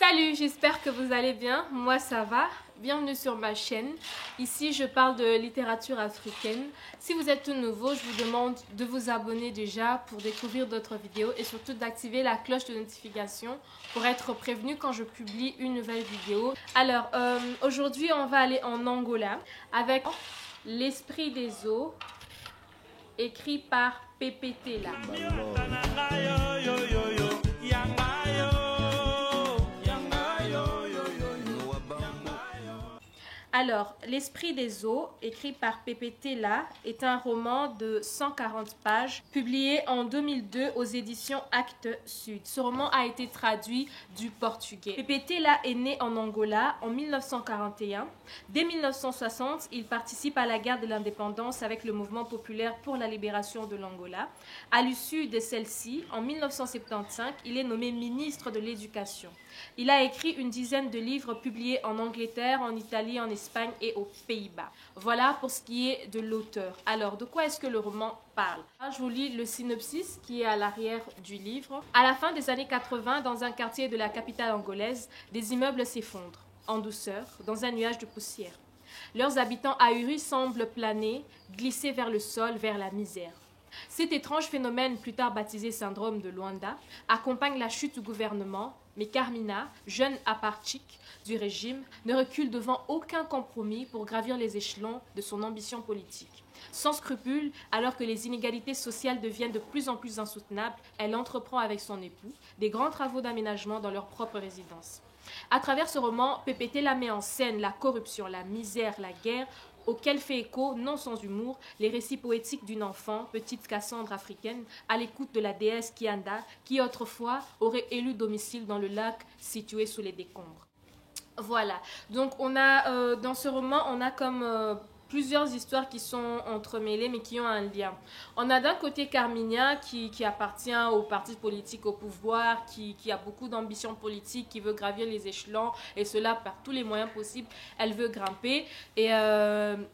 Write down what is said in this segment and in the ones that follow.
Salut, j'espère que vous allez bien. Moi, ça va. Bienvenue sur ma chaîne. Ici, je parle de littérature africaine. Si vous êtes tout nouveau, je vous demande de vous abonner déjà pour découvrir d'autres vidéos et surtout d'activer la cloche de notification pour être prévenu quand je publie une nouvelle vidéo. Alors, aujourd'hui, on va aller en Angola avec L'Esprit des eaux, écrit par Pépé Tela. Alors, L'Esprit des eaux, écrit par Pépé Tela, est un roman de 140 pages, publié en 2002 aux éditions Actes Sud. Ce roman a été traduit du portugais. Pépé Tela est né en Angola en 1941. Dès 1960, il participe à la guerre de l'indépendance avec le mouvement populaire pour la libération de l'Angola. À l'issue de celle-ci, en 1975, il est nommé ministre de l'Éducation. Il a écrit une dizaine de livres publiés en Angleterre, en Italie, en Espagne et aux Pays-Bas. Voilà pour ce qui est de l'auteur. Alors, de quoi est-ce que le roman parle? Je vous lis le synopsis qui est à l'arrière du livre. À la fin des années 80, dans un quartier de la capitale angolaise, des immeubles s'effondrent, en douceur, dans un nuage de poussière. Leurs habitants ahuris semblent planer, glisser vers le sol, vers la misère. Cet étrange phénomène, plus tard baptisé syndrome de Luanda, accompagne la chute du gouvernement, mais Carmina, jeune apartchique du régime, ne recule devant aucun compromis pour gravir les échelons de son ambition politique. Sans scrupule, alors que les inégalités sociales deviennent de plus en plus insoutenables, elle entreprend avec son époux des grands travaux d'aménagement dans leur propre résidence. À travers ce roman, Pépé Tela met en scène la corruption, la misère, la guerre, auquel fait écho, non sans humour, les récits poétiques d'une enfant, petite Cassandre africaine, à l'écoute de la déesse Kianda, qui autrefois aurait élu domicile dans le lac situé sous les décombres. Voilà, donc on a dans ce roman, on a comme plusieurs histoires qui sont entremêlées mais qui ont un lien. On a d'un côté Carminha qui appartient au parti politique au pouvoir, qui a beaucoup d'ambition politique, qui veut gravir les échelons et cela par tous les moyens possibles. Elle veut grimper et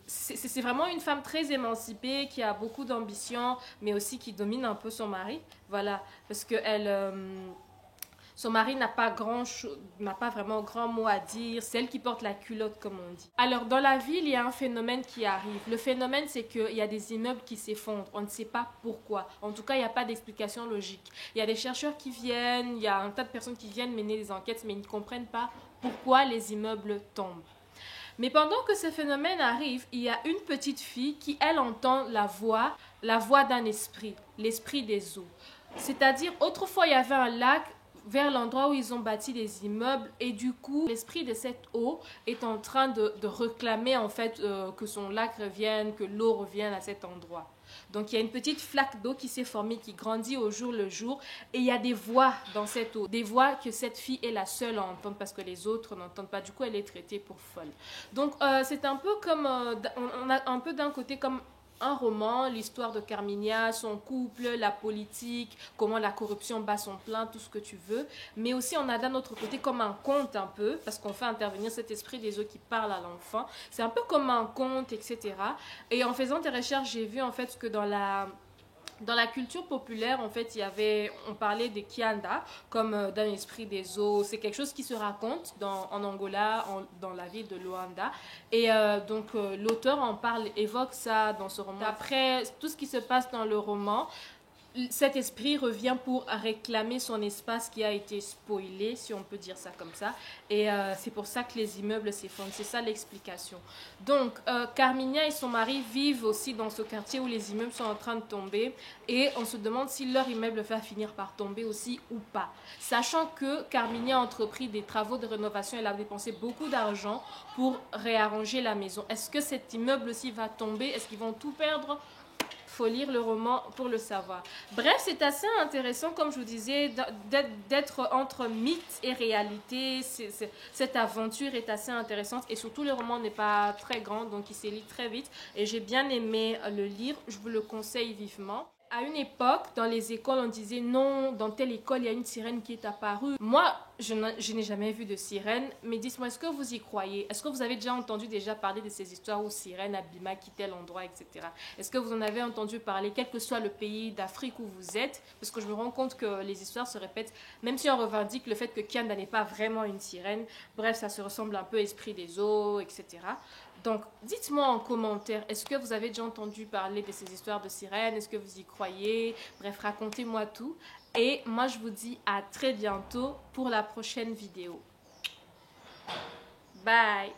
c'est vraiment une femme très émancipée qui a beaucoup d'ambition mais aussi qui domine un peu son mari. Voilà, parce que son mari n'a pas vraiment grand mot à dire, c'est elle qui porte la culotte comme on dit. Alors dans la ville, il y a un phénomène qui arrive. Le phénomène, c'est qu'il y a des immeubles qui s'effondrent, on ne sait pas pourquoi. En tout cas, il n'y a pas d'explication logique. Il y a des chercheurs qui viennent, il y a un tas de personnes qui viennent mener des enquêtes, mais ils ne comprennent pas pourquoi les immeubles tombent. Mais pendant que ce phénomène arrive, il y a une petite fille qui, elle, entend la voix d'un esprit, l'esprit des eaux. C'est-à-dire, autrefois, il y avait un lac vers l'endroit où ils ont bâti des immeubles et du coup l'esprit de cette eau est en train de réclamer en fait que son lac revienne, que l'eau revienne à cet endroit. Donc il y a une petite flaque d'eau qui s'est formée, qui grandit au jour le jour et il y a des voix dans cette eau, des voix que cette fille est la seule à entendre parce que les autres n'entendent pas, du coup elle est traitée pour folle. Donc c'est un peu comme, on a un peu d'un côté comme un roman, l'histoire de Carminha, son couple, la politique, comment la corruption bat son plein, tout ce que tu veux. Mais aussi, on a d'un autre côté comme un conte un peu, parce qu'on fait intervenir cet esprit des eaux qui parle à l'enfant. C'est un peu comme un conte, etc. Et en faisant des recherches, j'ai vu en fait que dans la culture populaire, en fait, on parlait de Kianda comme d'un esprit des eaux. C'est quelque chose qui se raconte en Angola, dans la ville de Luanda. Et donc, l'auteur en parle, évoque ça dans ce roman. Après tout ce qui se passe dans le roman, cet esprit revient pour réclamer son espace qui a été spoilé, si on peut dire ça comme ça. Et c'est pour ça que les immeubles s'effondrent. C'est ça l'explication. Donc, Carminha et son mari vivent aussi dans ce quartier où les immeubles sont en train de tomber. Et on se demande si leur immeuble va finir par tomber aussi ou pas. Sachant que Carminha a entrepris des travaux de rénovation, elle a dépensé beaucoup d'argent pour réarranger la maison. Est-ce que cet immeuble aussi va tomber? Est-ce qu'ils vont tout perdre? Faut lire le roman pour le savoir. Bref, c'est assez intéressant, comme je vous disais, d'être entre mythe et réalité. Cette aventure est assez intéressante et surtout le roman n'est pas très grand, donc il se lit très vite et j'ai bien aimé le lire. Je vous le conseille vivement. À une époque, dans les écoles, on disait non, dans telle école, il y a une sirène qui est apparue. Moi, Je n'ai jamais vu de sirène, mais dites-moi, est-ce que vous y croyez? Est-ce que vous avez déjà parler de ces histoires où sirène, Abima quittent tel endroit, etc. Est-ce que vous en avez entendu parler, quel que soit le pays d'Afrique où vous êtes? Parce que je me rends compte que les histoires se répètent, même si on revendique le fait que Kianda n'est pas vraiment une sirène. Bref, ça se ressemble un peu à Esprit des eaux, etc. Donc, dites-moi en commentaire, est-ce que vous avez déjà entendu parler de ces histoires de sirènes? Est-ce que vous y croyez? Bref, racontez-moi tout. Et moi, je vous dis à très bientôt pour la prochaine vidéo. Bye!